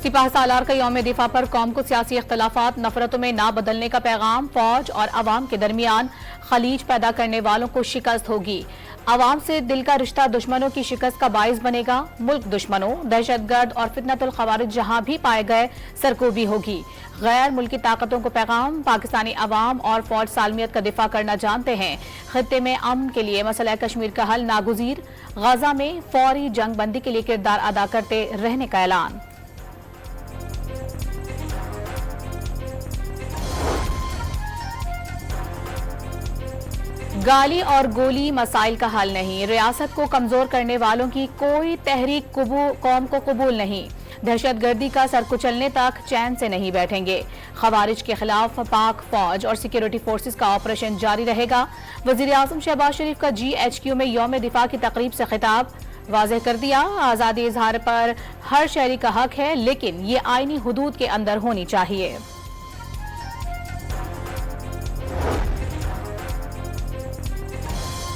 सिपाह सालार का यौम दिफा पर कौम को सियासी इख्तलाफात नफरतों में ना बदलने का पैगाम। फौज और अवाम के दरमियान खलीज पैदा करने वालों को शिकस्त होगी। अवाम से दिल का रिश्ता दुश्मनों की शिकस्त का बाइस बनेगा। मुल्क दुश्मनों, दहशतगर्द और फितनतुल खवारिज जहां भी पाए गए सरकोबी होगी। गैर मुल्की ताकतों को पैगाम। पाकिस्तानी अवाम और फौज सालमियत का दिफा करना जानते हैं। खित्ते में अमन के लिए मसला कश्मीर का हल नागुजीर। गाजा में फौरी जंग बंदी के लिए किरदार अदा करते रहने का ऐलान। गाली और गोली मसाइल का हल नहीं। रियासत को कमजोर करने वालों की कोई तहरीक कौम को कबूल नहीं। दहशतगर्दी का सर कुचलने तक चैन से नहीं बैठेंगे। खवारिज के खिलाफ पाक फौज और सिक्योरिटी फोर्सेस का ऑपरेशन जारी रहेगा। वजीर आजम शहबाज शरीफ का GHQ में यौम दिफा की तकरीब से खिताब। वाज़ेह कर दिया, आज़ादी इजहार पर हर शहरी का हक है, लेकिन ये आईनी हुदूद के अंदर होनी चाहिए।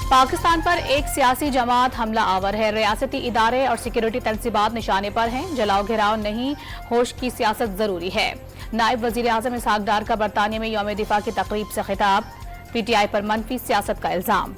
पाकिस्तान पर एक सियासी जमात हमला आवर है। रियासती इदारे और सिक्योरिटी तंसीबात निशाने पर हैं। जलाओ घिराव नहीं, होश की सियासत जरूरी है। नायब वजीर आजम इसहाक डार का बरतानिया में यौम दिफा की तकरीब से खिताब। PTI पर मनफी सियासत का इल्जाम।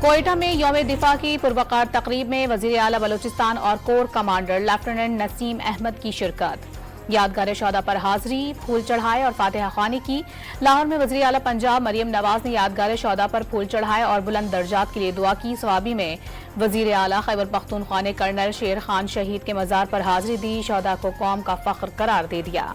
कोयटा में यौम दिफा की पुरवकार तकरीब में वजीर आला बलूचिस्तान और corps commander lieutenant Naseem Ahmed की शिरकत। यादगार शहदा पर हाजिरी, फूल चढ़ाए और फातिहा ख्वानी की। लाहौर में वज़ीर आला पंजाब मरियम नवाज ने यादगार शहदा पर फूल चढ़ाए और बुलंद दर्जात के लिए दुआ की। सवाबी में वज़ीर आला खैबर पख्तूनख्वा ने कर्नल शेर खान शहीद के मज़ार पर हाजिरी दी। शहदा को कौम का फख्र करार दे दिया।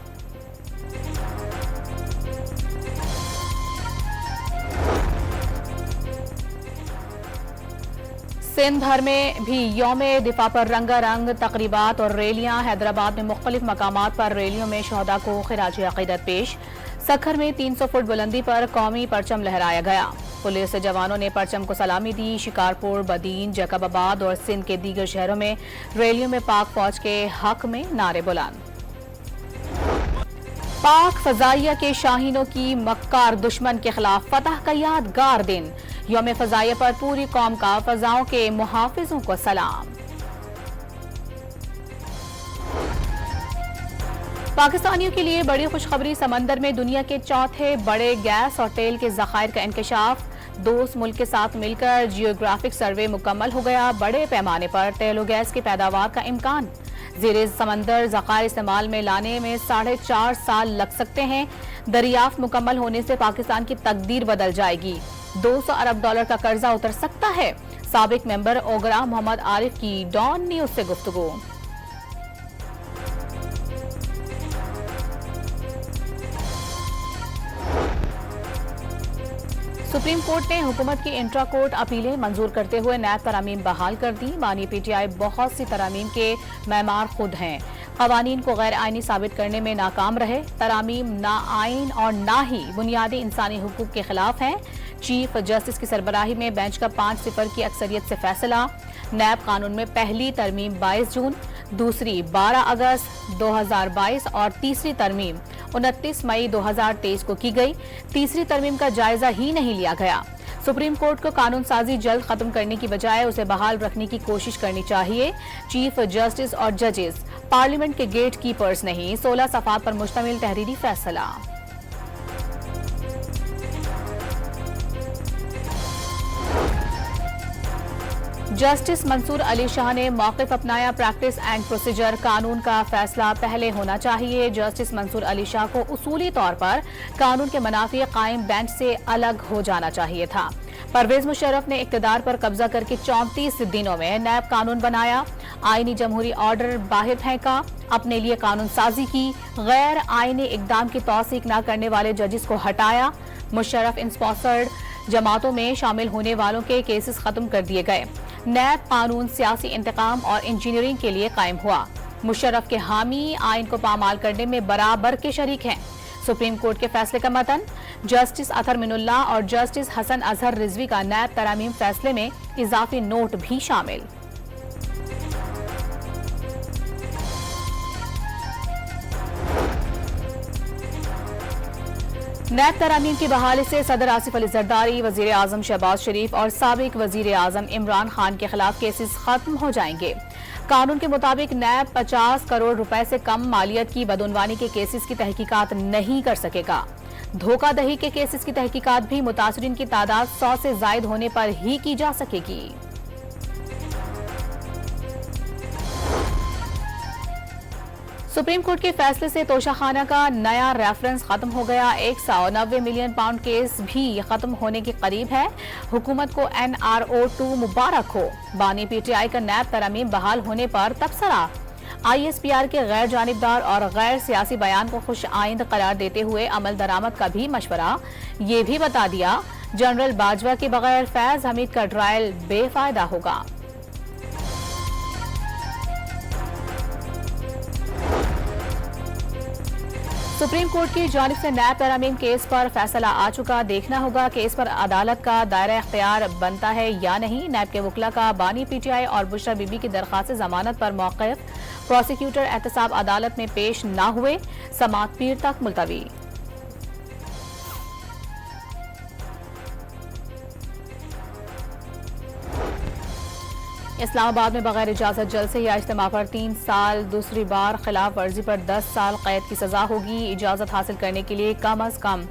सिंध भर में भी यौम दिफा पर रंगारंग तकरीबात और रैलियां। हैदराबाद में मुख्तलिफ मकामात पर रैलियों में शहदा को खिराज अकीदत पेश। सखर में 300 फुट बुलंदी पर कौमी परचम लहराया गया। पुलिस जवानों ने परचम को सलामी दी। शिकारपुर, बदीन, जैकबाबाद और सिंध के दीगर शहरों में रैलियों में पाक फौज के हक में नारे बुलंद। पाक फजाइया के शाहीनों की मक्कार दुश्मन के खिलाफ फतह का यादगार दिन। यौम फजाइया पर पूरी कौम का फजाओं के मुहाफिजों को सलाम। पाकिस्तानियों के लिए बड़ी खुशखबरी। समंदर में दुनिया के चौथे बड़े गैस और तेल के जखायर का इंकशाफ। दोस्त मुल्क के साथ मिलकर जियोग्राफिक सर्वे मुकम्मल हो गया। बड़े पैमाने पर तेल और गैस की पैदावार का इम्कान। ज़ेरे समंदर ज़खायर इस्तेमाल में लाने में 4.5 साल लग सकते हैं। दरियाफ्त मुकम्मल होने से पाकिस्तान की तकदीर बदल जाएगी। $200 अरब का कर्जा उतर सकता है। साबिक मेंबर ओगरा मोहम्मद आरिफ की डॉन न्यूज से गुफ्तगू। सुप्रीम कोर्ट ने हुकूमत की इंट्रा कोर्ट अपीलें मंजूर करते हुए नैब तरामीम बहाल कर दी। मानी PTI बहुत सी तरामीम के मैमार खुद हैं। कवानीन को गैर आइनी साबित करने में नाकाम रहे। तरामीम ना आइन और ना ही बुनियादी इंसानी हुकूक के खिलाफ हैं। चीफ जस्टिस की सरबराही में बेंच का 5-0 की अक्सरियत से फैसला। नैब कानून में पहली तरमीम 22 जून, दूसरी 12 अगस्त 2022 और तीसरी तरमीम 29 मई 2023 को की गई। तीसरी तरमीम का जायजा ही नहीं लिया गया। सुप्रीम कोर्ट को कानून साजी जल्द खत्म करने की बजाय उसे बहाल रखने की कोशिश करनी चाहिए। चीफ जस्टिस और जजेस पार्लियामेंट के गेट कीपर्स नहीं। 16 सफ़ात पर मुश्तमिल तहरीरी फैसला। जस्टिस मंसूर अली शाह ने मौक़िफ़ अपनाया। प्रैक्टिस एंड प्रोसीजर कानून का फैसला पहले होना चाहिए। जस्टिस मंसूर अली शाह को उसूली तौर पर कानून के मनाफी कायम बेंच से अलग हो जाना चाहिए था। परवेज मुशर्रफ ने इक़्तिदार पर कब्जा करके 34 दिनों में नैब कानून बनाया। आईनी जमहूरी ऑर्डर बाहर फेंका। अपने लिए कानून साजी की। गैर आईनी इक़दाम की तौसीक न करने वाले जजेस को हटाया। मुशर्रफ इंस्पॉन्सर्ड जमातों में शामिल होने वालों के केसेस खत्म कर दिए गए। नैब कानून सियासी इंतकाम और इंजीनियरिंग के लिए कायम हुआ। मुशर्रफ के हामी आइन को पामाल करने में बराबर के शरीक हैं। सुप्रीम कोर्ट के फैसले का मतन। जस्टिस अतहर मिनुल्लाह और जस्टिस हसन अजहर रिजवी का नैब तरामीम फैसले में इजाफी नोट भी शामिल। नैब तरमीम की बहाली से सदर आसिफ अली जरदारी, वजीर आजम शहबाज शरीफ और साबिक वजीर आजम इमरान खान के खिलाफ केसेस खत्म हो जाएंगे। कानून के मुताबिक नैब 50 करोड़ रुपए से कम मालियत की बदउनवानी के केसेस की तहकीकात नहीं कर सकेगा। धोखाधड़ी के केसेस की तहकीकात भी मुतासरीन की तादाद 100 से जायद होने पर ही की जा सकेगी। सुप्रीम कोर्ट के फैसले से तोशाखाना का नया रेफरेंस खत्म हो गया। 190 मिलियन पाउंड केस भी खत्म होने के करीब है। हुकूमत को NRO2 मुबारक हो। बानी PTI का नैब तरमीम बहाल होने पर तबसरा। ISPR के गैर जानिबदार और गैर सियासी बयान को खुश आइंद करार देते हुए अमल दरामद का भी मशवरा। ये भी बता दिया जनरल बाजवा के बगैर फैज हमीद का ट्रायल बेफायदा होगा। सुप्रीम कोर्ट की जानिब से नैब तरमीम केस पर फैसला आ चुका। देखना होगा कि इस पर अदालत का दायरा इख्तियार बनता है या नहीं। नैब के वकला का बानी PTI और बुशरा बीबी की दरख्वास्त जमानत पर मौक़िफ़। प्रोसिक्यूटर एहतसाब अदालत में पेश न हुए। समाअत पीर तक मुलतवी। इस्लामाबाद में बगैर इजाजत जलसे या इज्तिमा पर 3 साल, दूसरी बार खिलाफ वर्जी पर 10 साल कैद की सजा होगी। इजाजत हासिल करने के लिए कम अज कम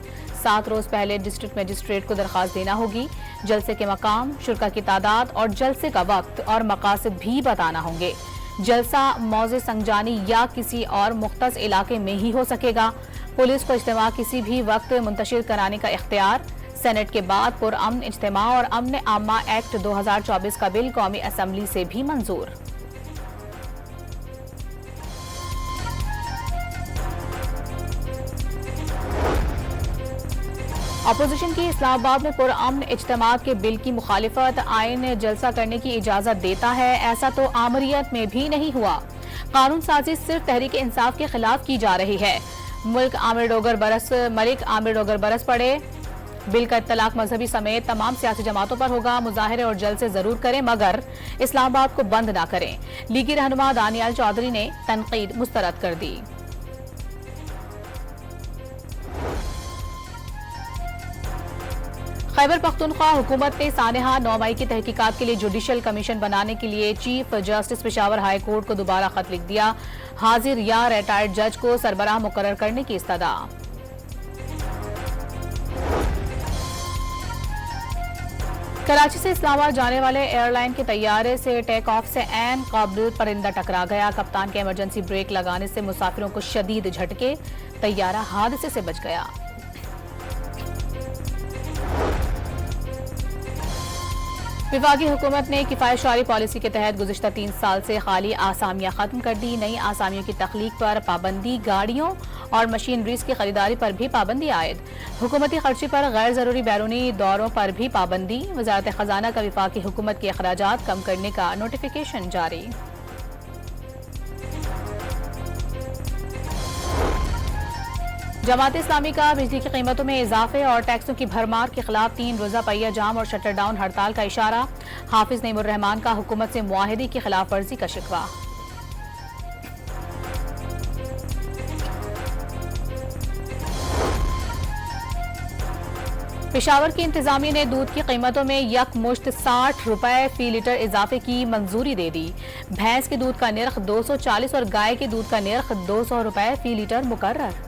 7 रोज पहले डिस्ट्रिक्ट मजिस्ट्रेट को दरखास्त देना होगी। जलसे के मकाम, शुरका की तादाद और जलसे का वक्त और मकासद भी बताना होंगे। जलसा मौज़े संगजानी या किसी और मुख्तस इलाके में ही हो सकेगा। पुलिस को इज्तिमा किसी भी वक्त मुंतशिर कराने का इख्तियार। सेनेट के बाद पुरअमन इज्तिमा और अमन आमा एक्ट 2024 का बिल कौमी असम्बली से भी मंजूर। अपोजिशन की इस्लामाबाद में पुरअमन इज्तिमा के बिल की मुखालिफत। आइन जलसा करने की इजाजत देता है, ऐसा तो आमरीत में भी नहीं हुआ। कानून साजी सिर्फ तहरीक इंसाफ के खिलाफ की जा रही है। मलिक आमिर डोगर बरस पड़े। बिल का इत्तलाक मजहबी समेत तमाम सियासी जमातों पर होगा। मुजाहरे और जलसे जरूर करें मगर इस्लामाबाद को बंद ना करें। लीगी रहनुमा दानियाल चौधरी ने तनकीद मुस्तरद कर दी। खैबर पख्तूनख्वा हुकूमत ने सानेहा 9 मई की तहकीकात के लिए जुडिशल कमीशन बनाने के लिए chief justice Peshawar high court को दोबारा खत लिख दिया। हाजिर या रिटायर्ड जज को सरबराह मुकर्रर करने की इस्तदा। कराची से इस्लामाबाद जाने वाले एयरलाइन के तैयारे से टेक ऑफ से ऐन कबल परिंदा टकरा गया। कप्तान के इमरजेंसी ब्रेक लगाने से मुसाफिरों को शदीद झटके। तैयारा हादसे से बच गया। विफाकी हुकूमत ने किफायतशारी पॉलिसी के तहत गुज़िश्ता 3 साल से खाली आसामियां खत्म कर दी। नई आसामियों की तख्लीक पर पाबंदी, गाड़ियों और मशीनरीज की खरीदारी पर भी पाबंदी आयद। हुकूमती खर्ची पर गैर जरूरी बैरूनी दौरों पर भी पाबंदी। वज़ारत खजाना का विफाकी हुकूमत के अखराजात कम करने का नोटिफिकेशन जारी। जमात इस्लामी का बिजली की कीमतों में इजाफे और टैक्सों की भरमार के खिलाफ 3 रोजा पहिया जाम और शटर डाउन हड़ताल का इशारा। हाफिज नईमुर रहमान का हुकूमत से मुआहिदे की खिलाफ वर्जी का शिकवा। पेशावर की इंतजामिया ने दूध की कीमतों में यकमुश्त 60 रुपए फी लीटर इजाफे की मंजूरी दे दी। भैंस के दूध का निर्ख 240 और गाय के दूध का निर्ख 200 रुपए फी लीटर मुकर्रर।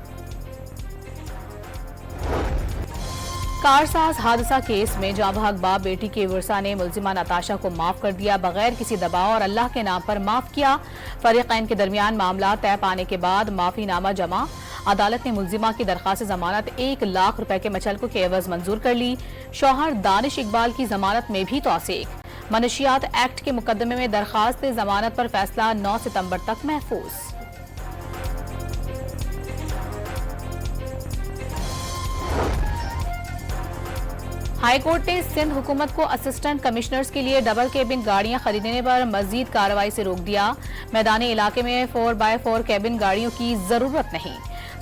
कारसाज हादसा केस में जांबाग बाप बेटी के वर्सा ने मुल्जिमा नताशा को माफ कर दिया। बगैर किसी दबाव और अल्लाह के नाम पर माफ किया। फरीकैन के दरमियान मामला तय पाने के बाद माफीनामा जमा। अदालत ने मुल्जिमा की दरखास्त जमानत 1 लाख रुपए के मचलकों के एवज मंजूर कर ली। शौहर दानिश इकबाल की जमानत में भी तौसीक। मनशियात एक्ट के मुकदमे में दरखास्त जमानत पर फैसला 9 सितंबर तक महफूज। हाईकोर्ट ने सिंध हुकूमत को असिस्टेंट कमिश्नर्स के लिए डबल केबिन गाड़ियां खरीदने पर मजीद कार्रवाई से रोक दिया। मैदानी इलाके में 4x4 केबिन गाड़ियों की जरूरत नहीं।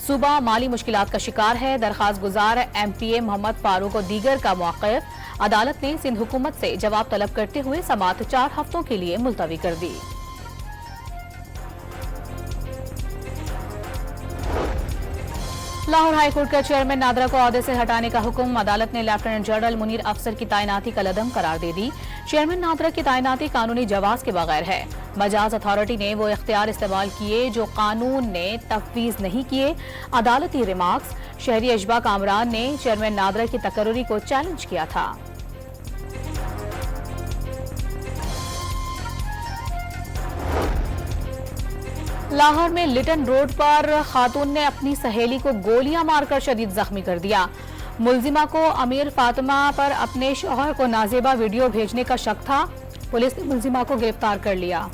सूबा माली मुश्किलात का शिकार है। दरखास्त गुजार MPA मोहम्मद फारूक और दीगर का मौक़िफ़। अदालत ने सिंध हुकूमत से जवाब तलब करते हुए समाअत 4 हफ्तों के लिए मुलतवी कर दी। लाहौर हाईकोर्ट के चेयरमैन नादरा को ओहदे से हटाने का हुक्म। अदालत ने लेफ्टिनेंट जनरल मुनीर अफसर की तैनाती कलअदम करार दे दी। चेयरमैन नादरा की तैनाती कानूनी जवाज के बगैर है। मजाज अथॉरिटी ने वो इख्तियार इस्तेमाल किए जो कानून ने तफवीज नहीं किए। अदालती रिमार्क्स। शहरी अजबा कामरान ने चेयरमैन नादरा की तकर्री को चैलेंज किया था। लाहौर में लिटन रोड पर खातून ने अपनी सहेली को गोलियां मारकर शदीद जख्मी कर दिया। मुलजिमा को अमीर फातिमा पर अपने शौहर को नाजेबा वीडियो भेजने का शक था। पुलिस ने मुलजिमा को गिरफ्तार कर लिया।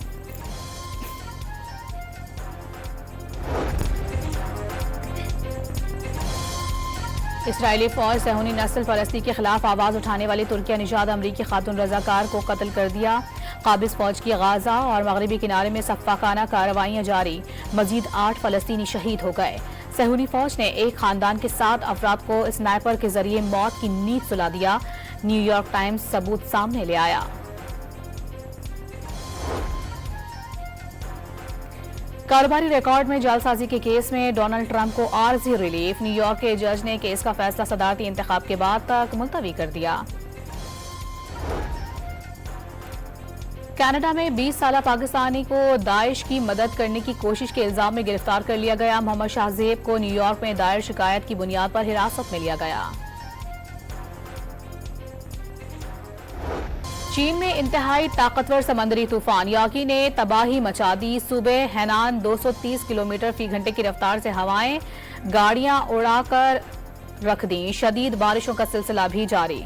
इसराइली फौज सहूनी नस्ल फलस्ती के खिलाफ आवाज उठाने वाली तुर्किया निशाद अमरीकी खातून रजाकार को कत्ल कर दिया। काबिज फौज की गाजा और मगरबी किनारे में सफ़ाकाना कार्रवाइयां जारी। मजीद 8 फलस्तीनी शहीद हो गए। सहूनी फौज ने एक खानदान के 7 अफराद को स्नाइपर के जरिए मौत की नींद सुला दिया। न्यूयॉर्क टाइम्स सबूत सामने ले आया। कारोबारी रिकॉर्ड में जालसाजी के केस में डोनाल्ड ट्रंप को आर्जी रिलीफ। न्यूयॉर्क के जज ने केस का फैसला सदारती इंतखाब के बाद तक मुलतवी कर दिया। कनाडा में 20 साला पाकिस्तानी को दाइश की मदद करने की कोशिश के इल्जाम में गिरफ्तार कर लिया गया। मोहम्मद शाहजेब को न्यूयॉर्क में दायर शिकायत की बुनियाद पर हिरासत में लिया गया। चीन में इंतहाई ताकतवर समंदरी तूफान याकी ने तबाही मचा दी। सूबे हैनान 230 किलोमीटर फी घंटे की रफ्तार से हवाएं गाड़ियां उड़ाकर रख दी। शदीद बारिशों का सिलसिला भी जारी।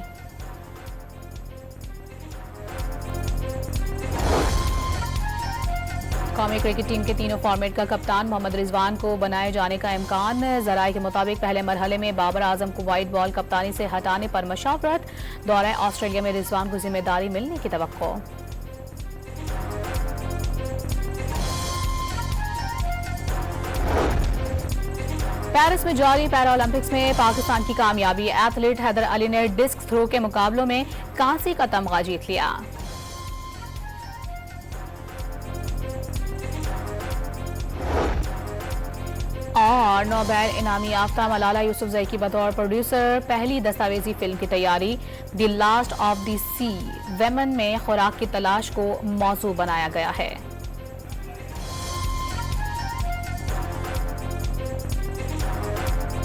कौमी क्रिकेट टीम के तीनों फॉर्मेट का कप्तान मोहम्मद रिजवान को बनाए जाने का इम्कान। जराये के मुताबिक पहले मरहले में बाबर आजम को वाइट बॉल कप्तानी से हटाने पर मशावरत। दौरे ऑस्ट्रेलिया में रिजवान को जिम्मेदारी मिलने की तवक्को। पेरिस में जारी पैरालंपिक्स में पाकिस्तान की कामयाबी। एथलीट हैदर अली ने डिस्क थ्रो के मुकाबलों में कांसे का तमगा जीत लिया। और नोबेल इनामी याफ्ता मलाला यूसुफजई की बतौर प्रोड्यूसर पहली दस्तावेजी फिल्म की तैयारी। द लास्ट ऑफ द सी वेमन में खुराक की तलाश को मौजू बनाया गया है।